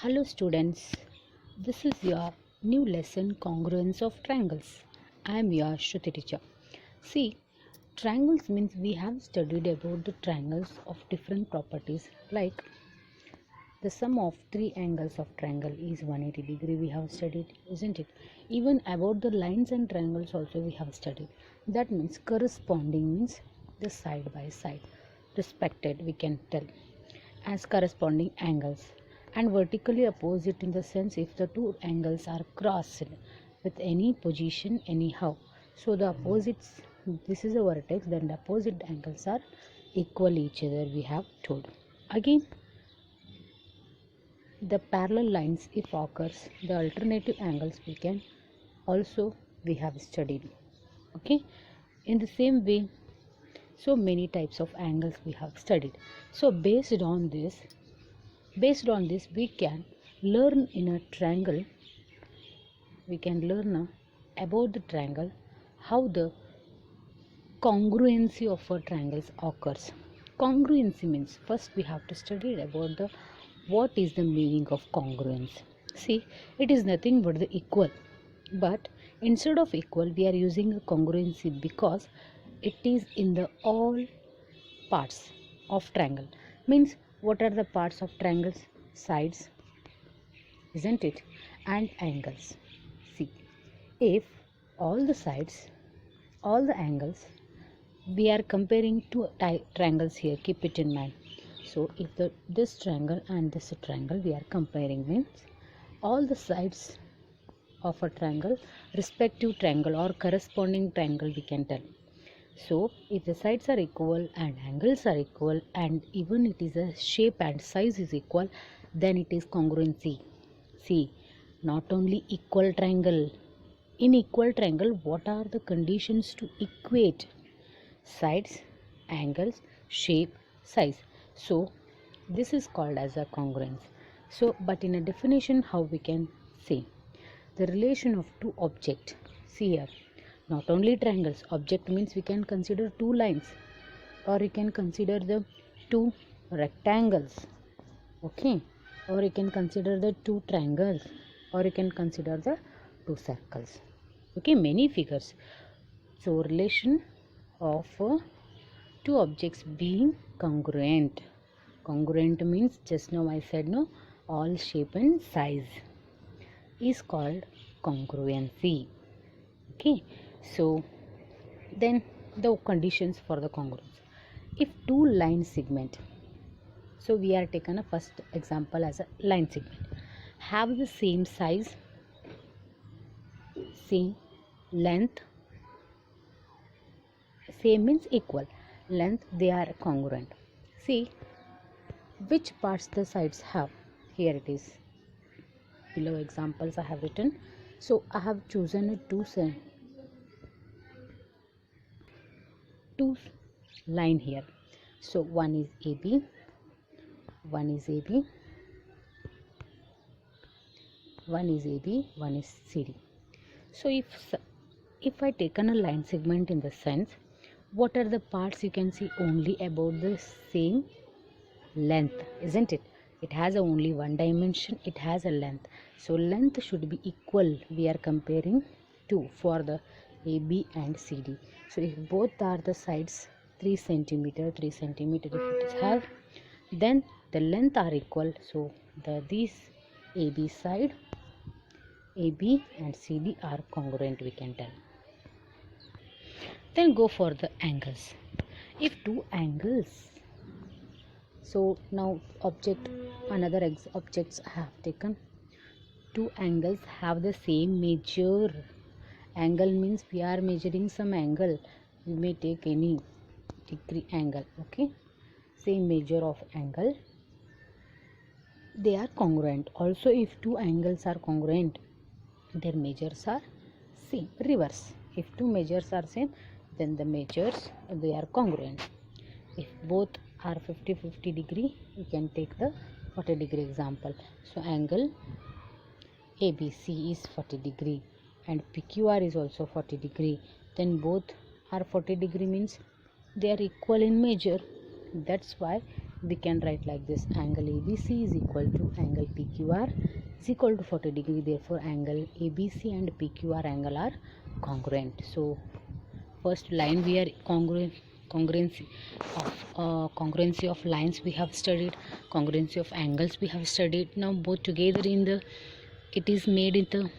Hello students, this is your new lesson Congruence of Triangles. I am your Shruti teacher. See, triangles means we have studied about the triangles of different properties like the sum of three angles of triangle is 180 degree we have studied, isn't it? Even about the lines and triangles also we have studied. That means corresponding means the side by side respected we can tell as corresponding angles, and vertically opposite in the sense if the two angles are crossed with any position anyhow, so the opposites, this is a vertex, then the opposite angles are equal each other we have told. Again, the parallel lines if occurs, the alternative angles we can also we have studied. Okay, in the same way, so many types of angles we have studied. So based on this we can learn in a triangle, we can learn about the triangle, how the congruency of a triangles occurs. Congruency means first we have to study about the what is the meaning of congruence. See, it is nothing but the equal, but instead of equal we are using a congruency because it is in the all parts of triangle. Means what are the parts of triangles? Sides, isn't it, and angles. See, if all the sides, all the angles, we are comparing two triangles here, keep it in mind. So if this triangle and this triangle we are comparing, means all the sides of a triangle, respective triangle or corresponding triangle we can tell. So if the sides are equal and angles are equal and even it is a shape and size is equal, then it is congruency. See, not only equal triangle, in equal triangle what are the conditions to equate? Sides, angles, shape, size. So this is called as a congruence. So but in a definition how we can say the relation of two objects. See here, not only triangles, object means we can consider two lines or you can consider the two rectangles, okay, or you can consider the two triangles, or you can consider the two circles, okay, many figures. So relation of two objects being congruent. Congruent means just now I said no, all shape and size is called congruency. Okay, so then the conditions for the congruence. If two line segment, so we are taken a first example as a line segment, have the same size, same length, same means equal length, they are congruent. See which parts the sides have. Here it is, below examples I have written. So I have chosen two line here. So one is AB, one is AB, one is AB, one is CD. So if I taken a line segment in the sense, what are the parts? You can see only about the same length, isn't it? It has only one dimension, it has a length, so length should be equal. We are comparing two for the AB and CD. So if both are the sides 3 centimeter 3 centimeter, if it have, then the length are equal. So these AB side, AB and CD are congruent, we can tell. Then go for the angles. If two angles, so now another objects I have taken, two angles have the same measure. Angle means we are measuring some angle, we may take any degree angle, okay, same measure of angle, they are congruent. Also if two angles are congruent, their measures are same. Reverse, if two measures are same, then the measures they are congruent. If both are 50 degree, you can take the 40 degree example. So angle ABC is 40 degree and PQR is also 40 degree, then both are 40 degree, means they are equal in measure. That's why we can write like this: angle ABC is equal to angle PQR is equal to 40 degree. Therefore angle ABC and PQR angle are congruent. So first line we are congruency of lines we have studied, congruency of angles we have studied. Now both together it is made into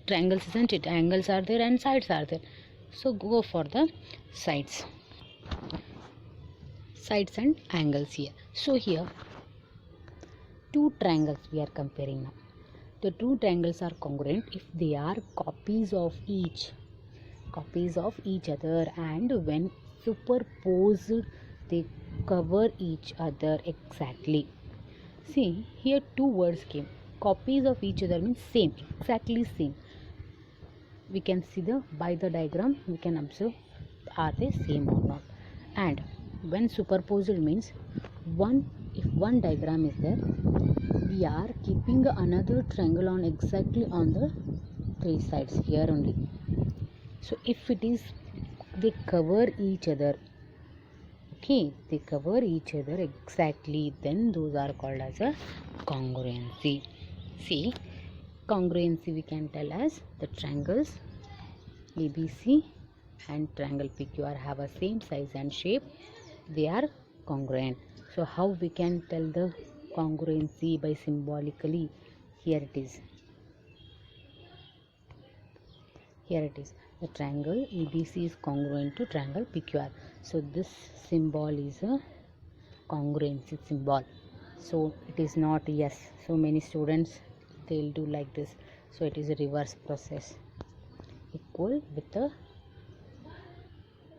triangles, isn't it? Angles are there and sides are there, so go for the sides and angles here. So here two triangles we are comparing now. The two triangles are congruent if they are copies of each other, and when superposed they cover each other exactly. See, here two words came. Copies of each other means same, exactly same. We can see by the diagram we can observe are they same or not. And when superposed means if one diagram is there, we are keeping another triangle on exactly on the three sides here only. So if it is they cover each other, okay, they cover each other exactly, then those are called as a congruency. See, congruency we can tell as the triangles ABC and triangle PQR have a same size and shape, they are congruent. So how we can tell the congruency? By symbolically, here it is, the triangle ABC is congruent to triangle PQR. So this symbol is a congruency symbol. So it is not yes. So many students they'll do like this. So it is a reverse process. Equal with the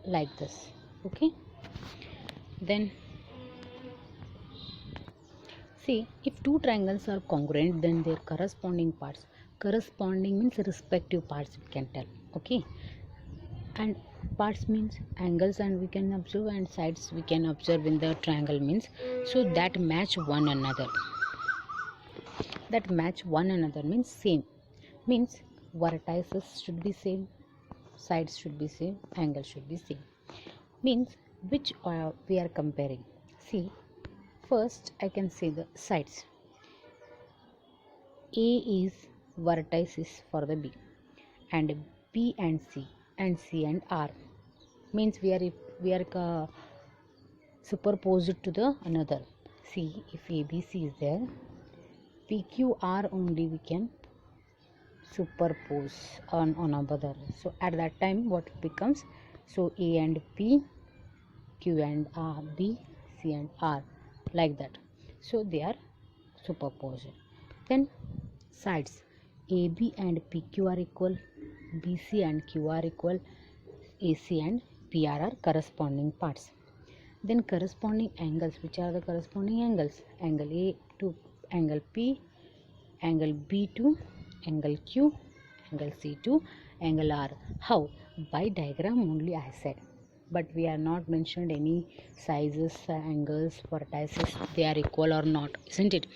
like this. Okay. Then see, if two triangles are congruent, then their corresponding means respective parts we can tell. Okay. And parts means angles, and we can observe, and sides we can observe in the triangle means, so that match one another means same, means vertices should be same, sides should be same, angle should be same. Means which we are comparing. See, first I can say the sides. A is vertices for the B, and B and C and R means we are superposed to the another. See, if ABC is there, PQR only we can superpose on another. So at that time what becomes? So A and P, Q and R, B, C and R, like that. So they are superposed. Then sides, AB and PQ are equal, BC and Q are equal, AC and PR are corresponding parts. Then corresponding angles, which are the corresponding angles? Angle A to angle P, angle B to angle Q, angle C to angle R. How? By diagram only I said, but we are not mentioned any sizes, angles, vertices, they are equal or not, isn't it?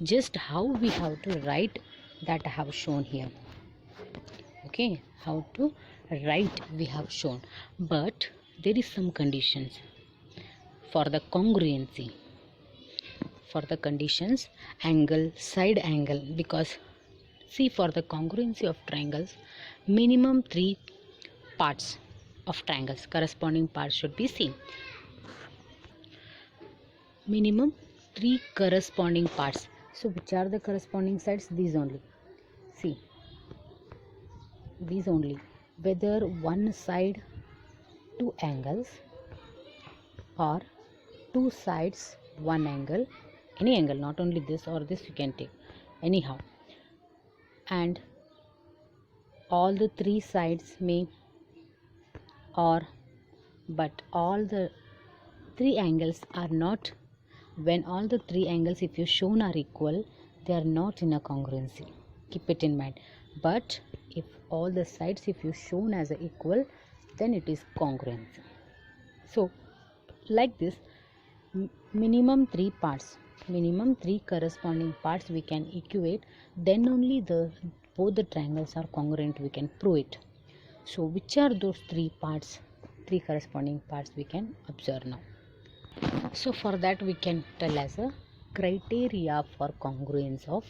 Just how we have to write, that I have shown here. Okay, how to write we have shown, but there is some conditions for the congruency. For the conditions, angle, side angle, because see, for the congruency of triangles, minimum 3 parts of triangles, corresponding parts should be same. Minimum 3 corresponding parts. So which are the corresponding sides? These only. See, these only. Whether one side 2 angles or 2 sides 1 angle, any angle, not only this or this, you can take anyhow, and all the 3 sides may, or but all the 3 angles are not, when all the 3 angles if you shown are equal, they are not in a congruency, keep it in mind. But if all the sides if you shown as a equal, then it is congruency. So like this, minimum 3 parts, minimum 3 corresponding parts we can equate, then only both the triangles are congruent, we can prove it. So which are those 3 parts, 3 corresponding parts we can observe now. So for that we can tell as a criteria for congruence of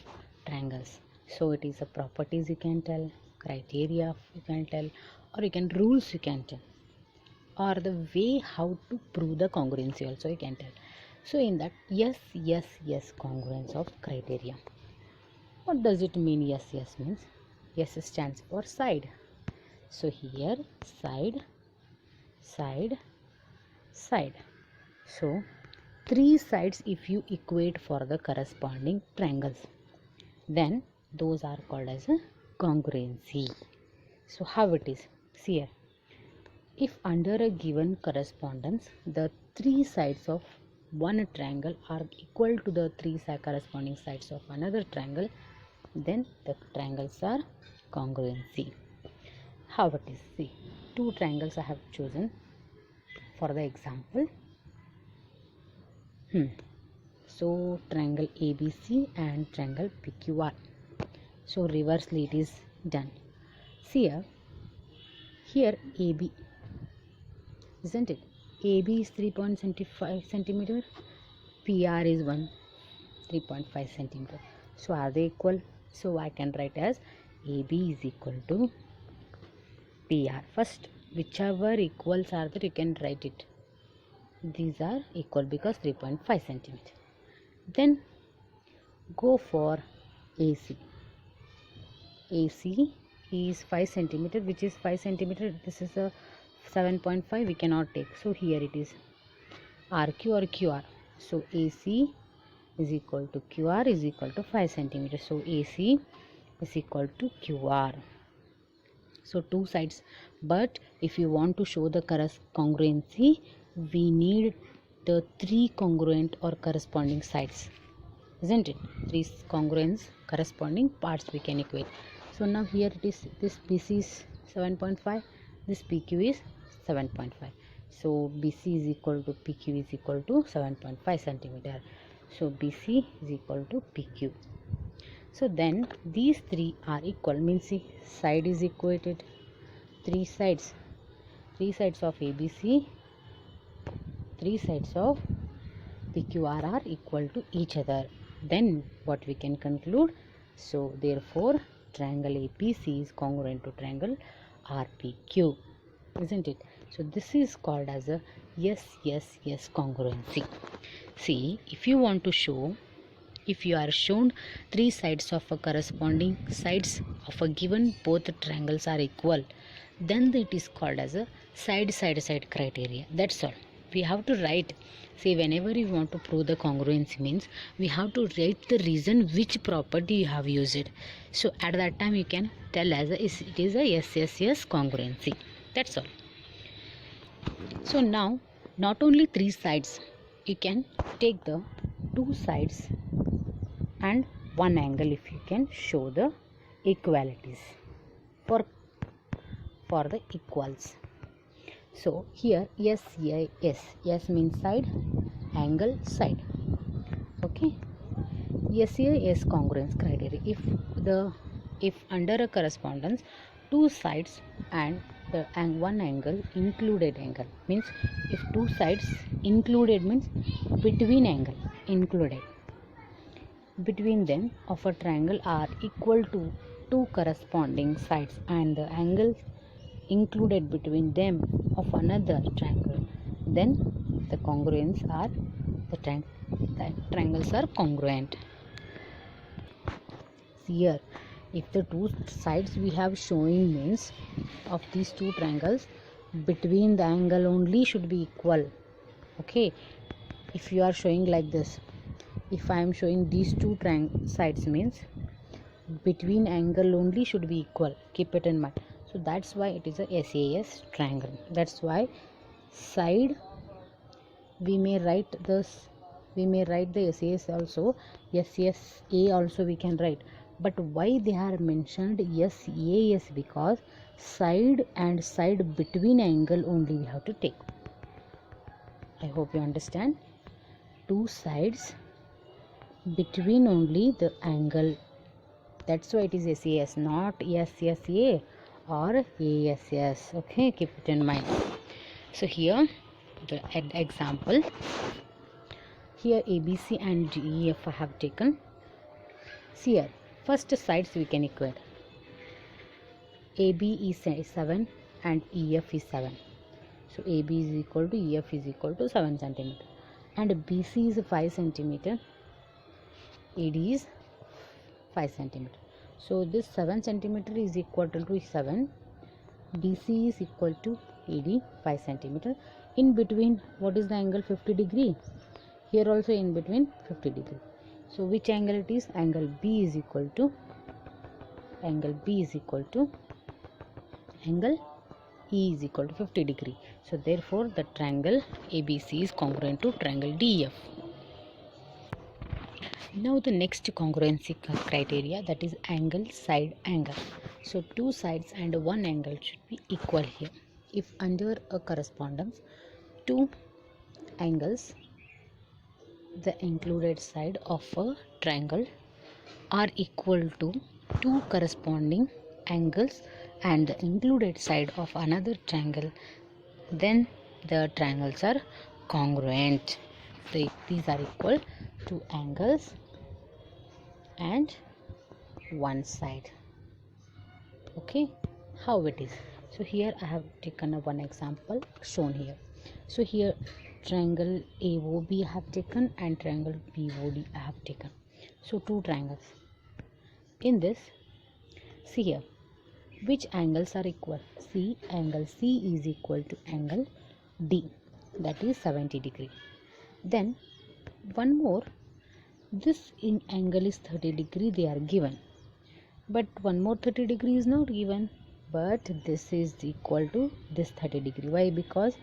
triangles. So it is a properties you can tell, criteria you can tell, or you can rules you can tell, or the way how to prove the congruency also you can tell. So in that, yes congruence of criteria. What does it mean? Yes means, yes stands for side. So here side, side, side. So three sides if you equate for the corresponding triangles, then those are called as a congruency. So how it is? See here. If under a given correspondence, the three sides of one triangle are equal to the three corresponding sides of another triangle, then the triangles are congruency. How it is? See, two triangles I have chosen for the example. So triangle ABC and triangle PQR. So reversely it is done. See here AB, isn't it? AB is 3.75 centimeter, PR is 3.5 centimeter. So are they equal? So I can write as AB is equal to PR. First, whichever equals are there, you can write it. These are equal because 3.5 centimeter. Then go for AC. AC is 5 centimeter, which is 5 centimeter. This is a 7.5. We cannot take. So here it is RQ or QR. So AC is equal to QR is equal to 5 centimeter. So AC is equal to QR. So two sides. But if you want to show the congruency, we need the three congruent or corresponding sides, isn't it? Three congruence corresponding parts we can equate. So now here it is, this BC is 7.5, this PQ is 7.5. So BC is equal to PQ is equal to 7.5 centimeter. So BC is equal to PQ. So then these three are equal, means see, side is equated, three sides of ABC, three sides of PQR are equal to each other. Then what we can conclude? So therefore triangle APC is congruent to triangle RPQ, isn't it? So this is called as a yes congruency. See, if you want to show, if you are shown three sides of a corresponding sides of a given both triangles are equal, then it is called as a side criteria. That's all. We have to write. See, whenever you want to prove the congruency means we have to write the reason which property you have used. So at that time you can tell as a, it is a yes congruency. That's all. So now not only three sides, you can take the two sides and one angle if you can show the equalities for the equals. So here yes means side, angle, side. Okay, yes congruence criteria. If under a correspondence two sides and one angle included angle, means if two sides included means between angle included, between them of a triangle are equal to two corresponding sides and the angles included between them of another triangle, then the congruence are the triangles are congruent. Here if the two sides we have showing means of these two triangles, between the angle only should be equal. Okay, if you are showing like this, if I am showing these two sides means between angle only should be equal, keep it in mind. So that's why it is a SAS triangle. That's why side we may write the SAS also, SSA also we can write. But why they are mentioned SAS? Because side and side between angle only we have to take. I hope you understand. Two sides between only the angle. That's why it is SAS, not SSA or ASS. Okay, keep it in mind. So here the example, here ABC and DEF I have taken. See here, first sides we can equate. AB is 7 and EF is 7. So AB is equal to EF is equal to 7 centimeter. And BC is 5 centimeter. AD is 5 centimeter. So this 7 centimeter is equal to 7. BC is equal to AD 5 centimeter. In between, what is the angle? 50 degree. Here also in between 50 degree. So which angle it is? Angle B is equal to angle E is equal to 50 degree. So therefore the triangle ABC is congruent to triangle DEF. Now the next congruency criteria, that is angle side angle. So two sides and one angle should be equal here. If under a correspondence two angles, the included side of a triangle are equal to two corresponding angles and the included side of another triangle, then the triangles are congruent. So these are equal to angles and one side. Okay, how it is? So here I have taken one example shown here. So here triangle AOB I have taken and triangle BOD I have taken. So two triangles. In this, see here, which angles are equal? See, angle C is equal to angle D, that is 70 degree. Then one more, this in angle is 30 degree they are given, but one more 30 degree is not given, but this is equal to this 30 degree. Why? Because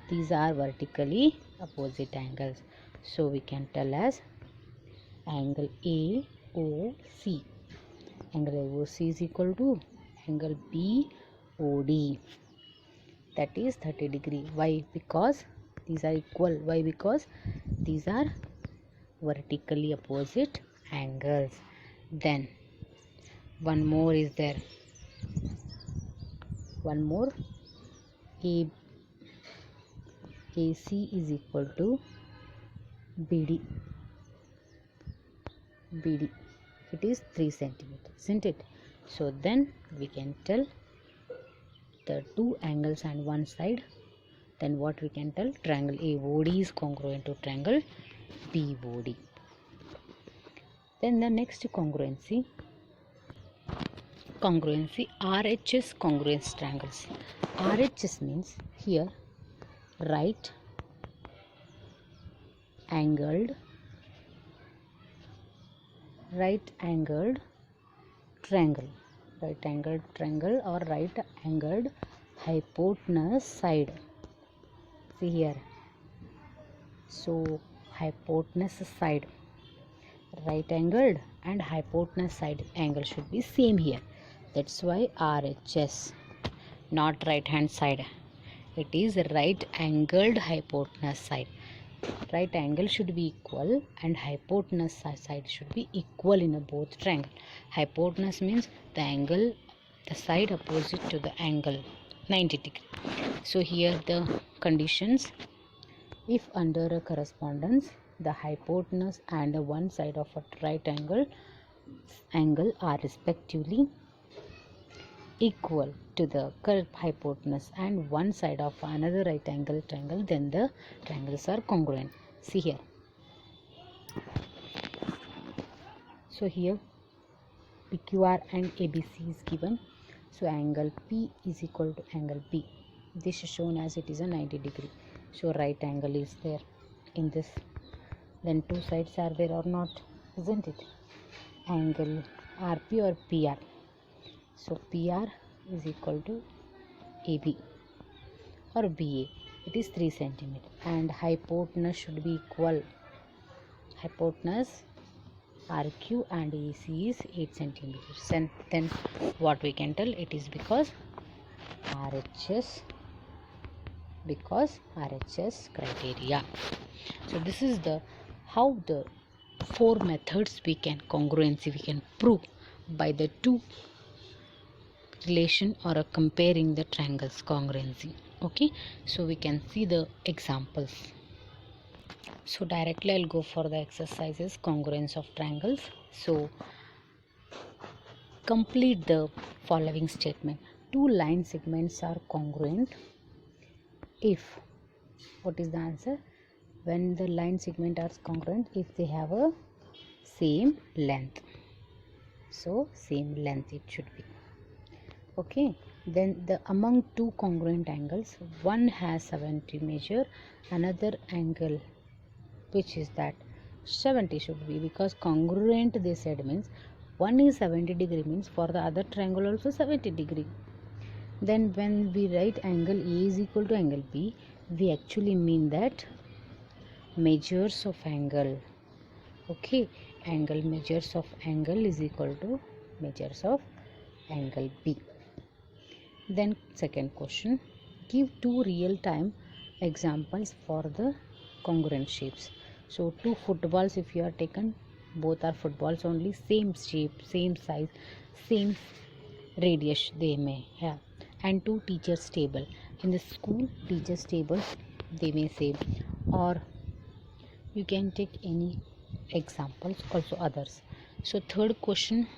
these are vertically opposite angles. So we can tell as angle AOC. Angle AOC is equal to angle BOD, that is 30 degree. Why? Because these are equal. Why? Because these are vertically opposite angles. Then one more is there. One more, AC is equal to BD. It is 3 centimeters, isn't it? So then we can tell the two angles and one side. Then what we can tell? Triangle AOD is congruent to triangle BOD. Then the next congruency RHS congruence triangles. RHS means here right angled triangle, or right angled hypotenuse side. See here, so hypotenuse side, right angled and hypotenuse side angle should be same here. That's why RHS, not right hand side, it is right angled hypotenuse side. Right angle should be equal and hypotenuse side should be equal in both triangle. Hypotenuse means the angle, the side opposite to the angle, 90 degree. So here the conditions, if under a correspondence the hypotenuse and one side of a right angle are respectively equal to the curved hypotenuse and one side of another right angle triangle, then the triangles are congruent. See here. So here PQR and ABC is given. So angle P is equal to angle B. This is shown as it is a 90 degree. So right angle is there in this. Then two sides are there or not, isn't it? Angle RP or PR. So PR is equal to AB or BA. It is 3 centimeter and hypotenuse should be equal. Hypotenuse RQ and AC is 8 centimeters. And then what we can tell, it is because RHS criteria. So this is the how the four methods we can prove by the two relation or comparing the triangles congruency. Okay, so we can see the examples. So directly I'll go for the exercises, congruence of triangles. So complete the following statement. Two line segments are congruent if, what is the answer? When the line segment are congruent if they have a same length. So same length it should be. Okay, then the among two congruent angles, one has 70 measure, another angle which is that 70 should be, because congruent they said means one is 70 degree means for the other triangle also 70 degree. Then when we write angle A is equal to angle B, we actually mean that measures of angle. Okay, angle measures of angle is equal to measures of angle B. Then second question, give two real time examples for the congruent shapes. So two footballs if you are taken, both are footballs only, same shape, same size, same radius they may have. And two teachers table, in the school teachers table they may say, or you can take any examples also others. So third question,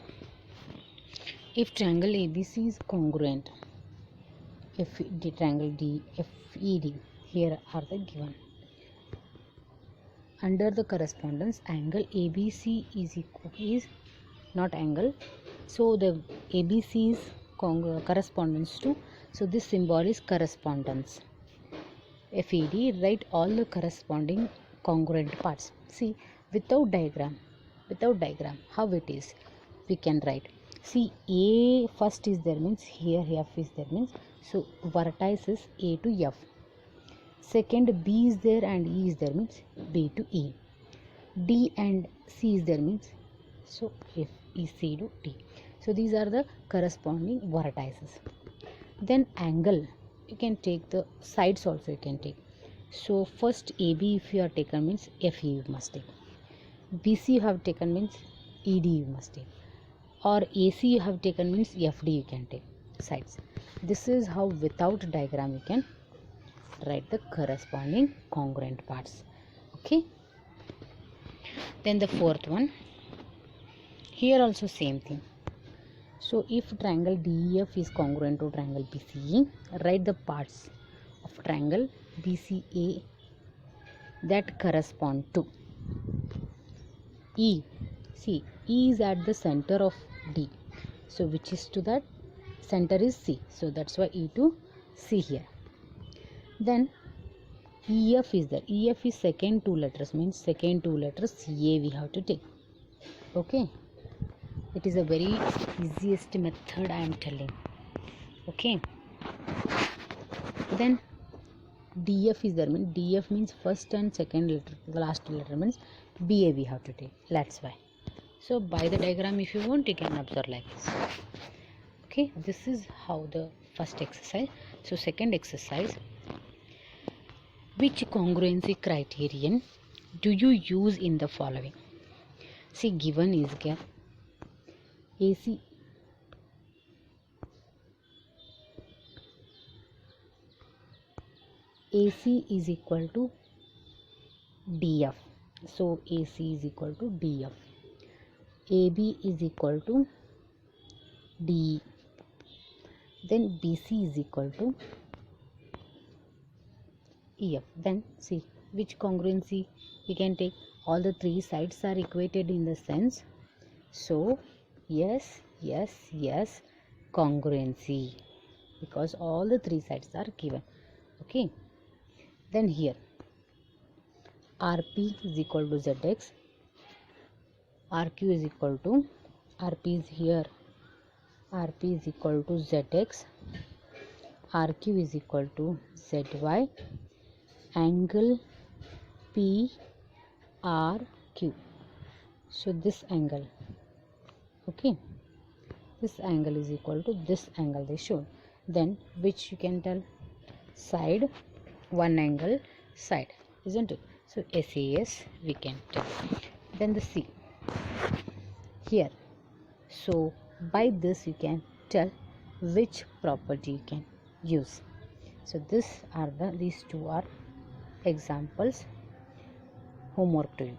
if triangle ABC is congruent, if the triangle DFED, here are the given. Under the correspondence, angle ABC is not angle, so the ABC is correspondence to, so this symbol is correspondence. FED, write all the corresponding congruent parts. See, without diagram, how it is, we can write. See, A first is there means here F is there means, so vertex is A to F. Second B is there and E is there means B to E. D and C is there means, so F is C to D. So these are the corresponding vertices. Then angle, you can take the sides also you can take. So first AB if you are taken means FE you must take. BC you have taken means ED you must take. Or AC you have taken means FD you can take sides. This is how without diagram you can write the corresponding congruent parts. Okay. Then the fourth one, here also same thing. So if triangle DEF is congruent to triangle BCE, write the parts of triangle BCA that correspond to E. See, E is at the center of D, so which is to that center is C, so that's why E to C here. Then EF is there. EF is second two letters means second two letters CA we have to take. Okay, it is a very easiest method I am telling. Okay, then DF is there means DF means first and second letter, the last letter means BA we have to take. That's why. So by the diagram if you want you can observe like this. Okay, this is how the first exercise. So second exercise, which congruency criterion do you use in the following? See, given is AC is equal to DF, so AC is equal to DF. AB is equal to DE. Then BC is equal to EF. Then see which congruency we can take. All the three sides are equated in the sense. So yes, congruency, because all the three sides are given. Okay. Then here RP is equal to ZX. RQ is equal to, RP is here, RP is equal to ZX. RQ is equal to ZY. Angle PRQ. So this angle, okay, this angle is equal to this angle they shown. Then which you can tell, side, one angle side, isn't it? So SAS we can tell. Then the C here. So by this you can tell which property you can use. So these two are examples homework to you.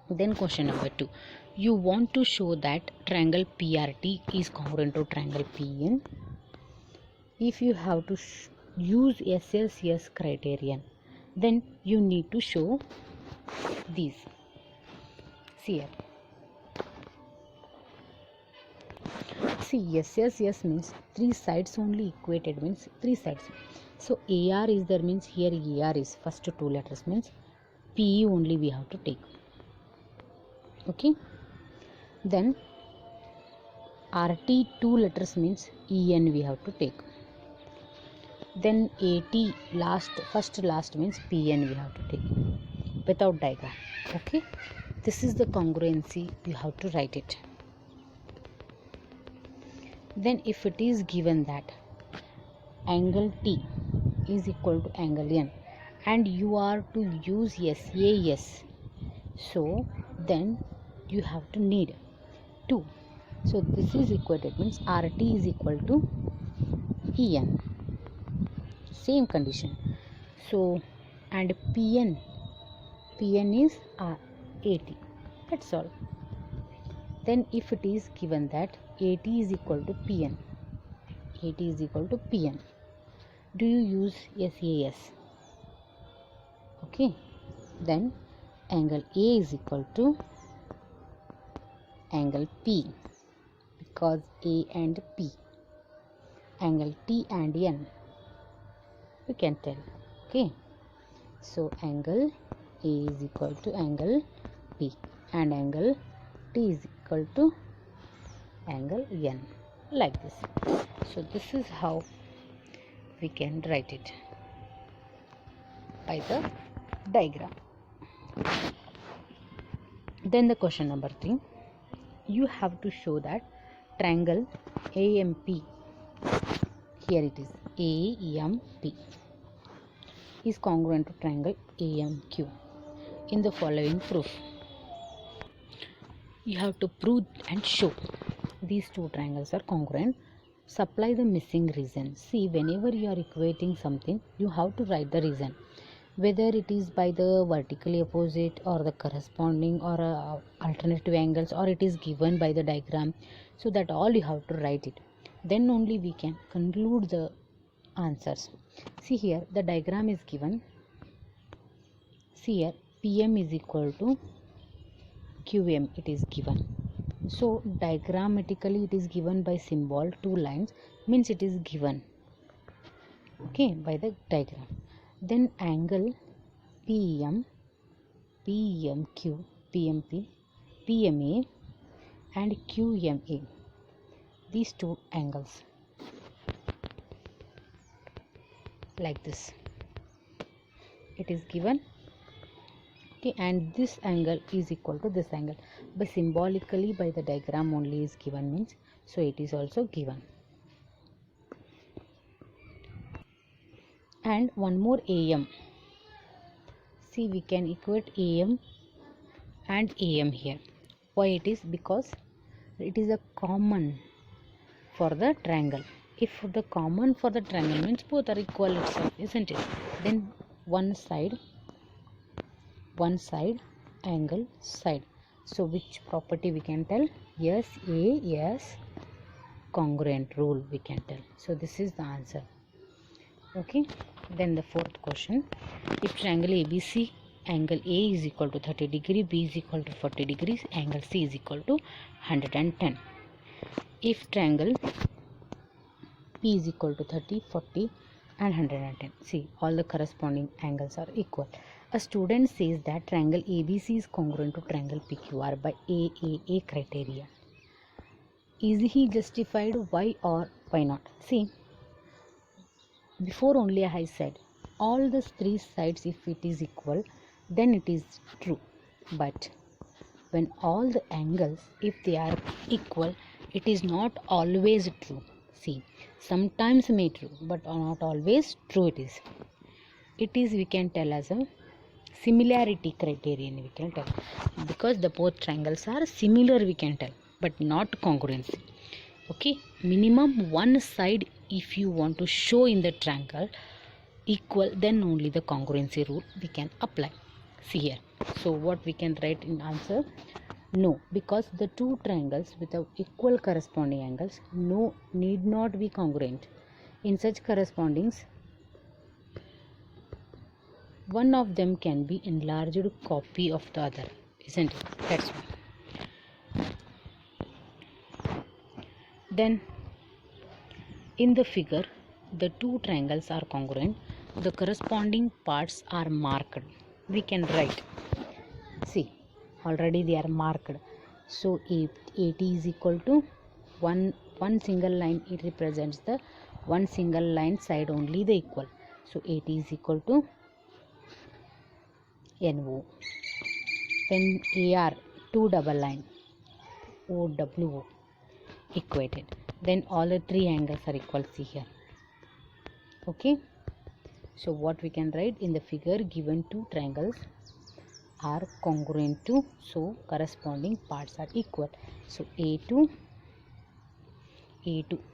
Then question number 2, you want to show that triangle PRT is congruent to triangle PN. If you have to use SSS criterion, then you need to show these. See here. See, SSS means 3 sides only equated, means 3 sides. So AR is there, means here AR is first 2 letters, means PE only we have to take. Okay. Then RT 2 letters means EN we have to take. Then AT first last means PN we have to take without diagram. Okay. This is the congruency, you have to write it. Then if it is given that angle T is equal to angle N and you are to use SAS, so then you have to need 2. So this is equated, means RT is equal to EN. Same condition. So and PN is AT. That's all. Then if it is given that AT is equal to PN, AT is equal to PN, do you use SAS? Okay. Then angle A is equal to angle P, because A and P, angle T and N, you can tell. Okay. So angle A is equal to angle P and angle T is equal to angle N, like this. So this is how we can write it by the diagram. Then the question number 3, you have to show that triangle AMP, here it is AMP, is congruent to triangle AMQ in the following proof. You have to prove and show these 2 triangles are congruent. Supply the missing reason. See, whenever you are equating something, you have to write the reason, whether it is by the vertically opposite or the corresponding or alternative angles, or it is given by the diagram. So that all you have to write it. Then only we can conclude the answers. See here, the diagram is given. See here, PM is equal to QM, it is given. So diagrammatically it is given by symbol 2 lines, means it is given, okay, by the diagram. Then angle PEM, PEMQ, PMP, PMA and QMA, these 2 angles, like this it is given. Okay, and this angle is equal to this angle, but symbolically by the diagram only is given, means so it is also given. And one more AM. See, we can equate AM and AM here. Why it is? Because it is a common for the triangle. If the common for the triangle means both are equal itself, isn't it? Then one side angle side. So which property we can tell? SAS congruent rule we can tell. So this is the answer. Okay. Then the 4th question, if triangle ABC, angle A is equal to 30 degree, B is equal to 40 degrees, angle C is equal to 110. If triangle P is equal to 30, 40 and 110, see, all the corresponding angles are equal. A student says that triangle ABC is congruent to triangle PQR by AAA criteria. Is he justified? Why or why not? See, before only I said all the 3 sides, if it is equal, then it is true. But when all the angles, if they are equal, it is not always true. See, sometimes may true, but not always true it is. It is, we can tell as a similarity criterion, we can tell, because the both triangles are similar, we can tell, but not congruency. Okay, minimum one side, if you want to show in the triangle equal, then only the congruency rule we can apply. See here, So what we can write in answer? No, because the two triangles with equal corresponding angles need not be congruent. In such correspondings, one of them can be enlarged copy of the other, isn't it? That's why. Then in the figure, the two triangles are congruent. The corresponding parts are marked. We can write. See, already they are marked. So AT is equal to one single line. It represents the one single line side only the equal. So AT is equal to NO. Then AR, two double line, OWO, equated. Then all the three angles are equal. See here. Okay. So what we can write in the figure, given two triangles are congruent to, so corresponding parts are equal. So A to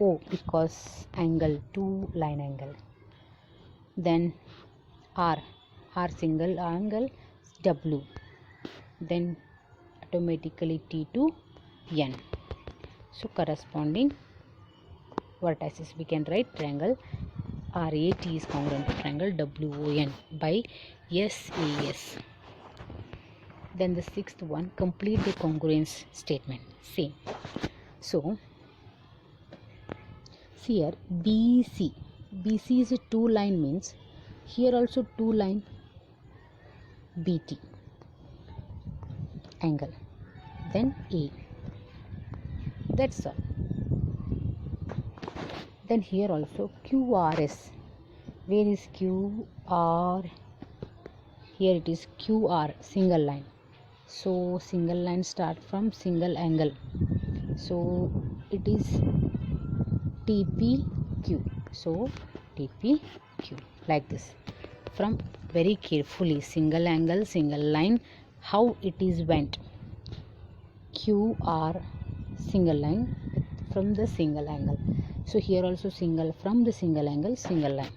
O, because angle, two line angle. Then R single angle, W. Then automatically T to N. So corresponding vertices we can write triangle RAT is congruent to triangle WON by SAS. Then the sixth one, complete the congruence statement. Same. So see here, BC is a two line, means here also two line BT angle. Then A. That's all. Then here also QRS. Where is QR? Here it is QR, single line. So single line start from single angle. So it is TPQ. So TPQ, like this. From very carefully, single angle, single line, how it is went. QR, single line from the single angle. So here also single from the single angle, single line.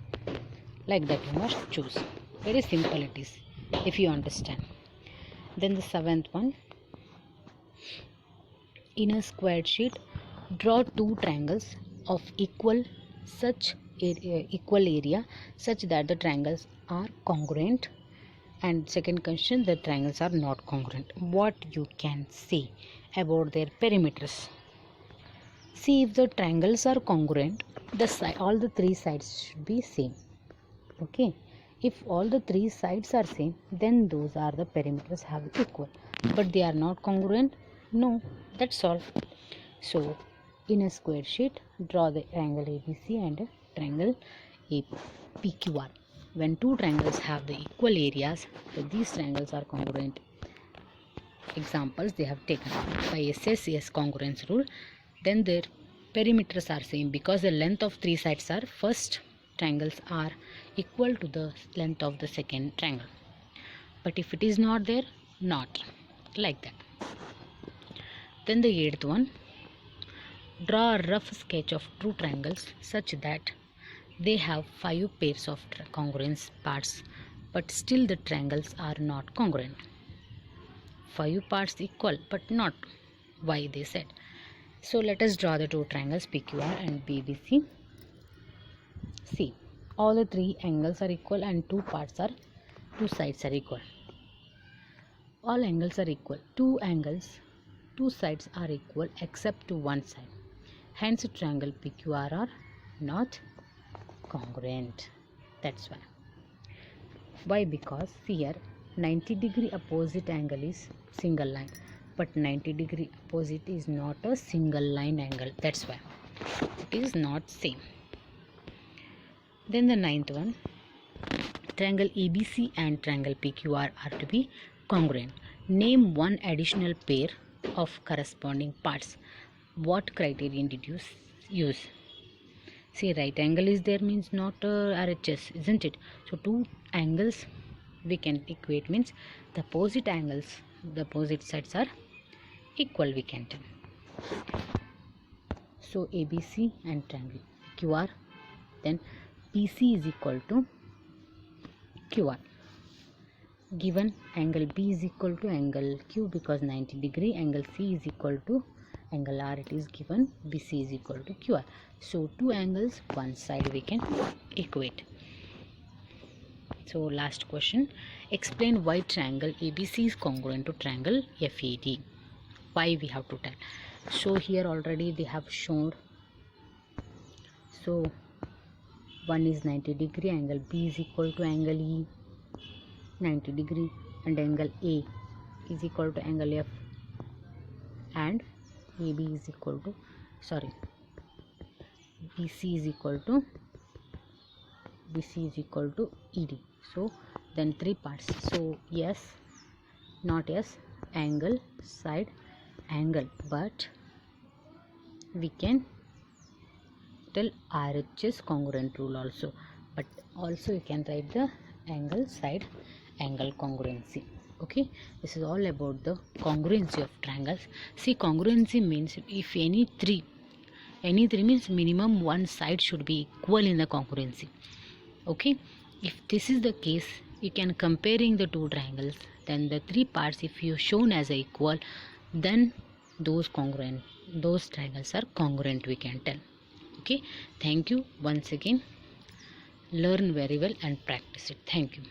Like that you must choose. Very simple it is, if you understand. Then the seventh one, in a squared sheet, draw two triangles of equal area such that the triangles are congruent. And second question, the triangles are not congruent. What you can say about their perimeters? See, if the triangles are congruent, all the three sides should be same. Okay. If all the three sides are same, then those are the perimeters have equal. But they are not congruent. No, that's all. So in a square sheet, draw the triangle ABC and a triangle PQR. When two triangles have the equal areas, so these triangles are congruent. Examples they have taken by SSS congruence rule. Then their perimeters are same because the length of three sides are first triangles are equal to the length of the second triangle. But if it is not there, not like that. Then the eighth one, draw a rough sketch of two triangles such that they have 5 pairs of congruence parts, but still the triangles are not congruent. 5 parts equal but not. Why they said? So let us draw the two triangles PQR and BBC. See, all the three angles are equal and two sides are equal. All angles are equal. Two sides are equal except to one side. Hence triangle PQR are not congruent. That's why. Why? Because here 90-degree opposite angle is single line, but 90-degree opposite is not a single line angle. That's why it is not same. Then the ninth one, triangle ABC and triangle PQR are to be congruent. Name one additional pair of corresponding parts. What criterion did you use? See, right angle is there means not RHS, isn't it? So two angles we can equate, means the opposite angles, the opposite sides are equal, we can tell. So ABC and triangle QR, then PC is equal to QR. given angle B is equal to angle Q because 90 degree, angle C is equal to angle R, it is given BC is equal to QR. So two angles, one side we can equate. So last question, explain why triangle ABC is congruent to triangle FAD. Why we have to tell? So here already they have shown. So one is 90 degree, angle B is equal to angle E 90 degree, and angle A is equal to angle F, and AB is equal to BC is equal to ED. So then three parts. So yes, not yes, angle, side, angle, but we can tell RHS congruent rule also, but also you can write the angle, side, angle congruency. Okay, this is all about the congruency of triangles. See, congruency means if any three means minimum one side should be equal in the congruency. Okay, if this is the case, you can comparing the two triangles, then the three parts if you shown as equal, then those triangles are congruent, we can tell. Okay, thank you once again. Learn very well and practice it. Thank you.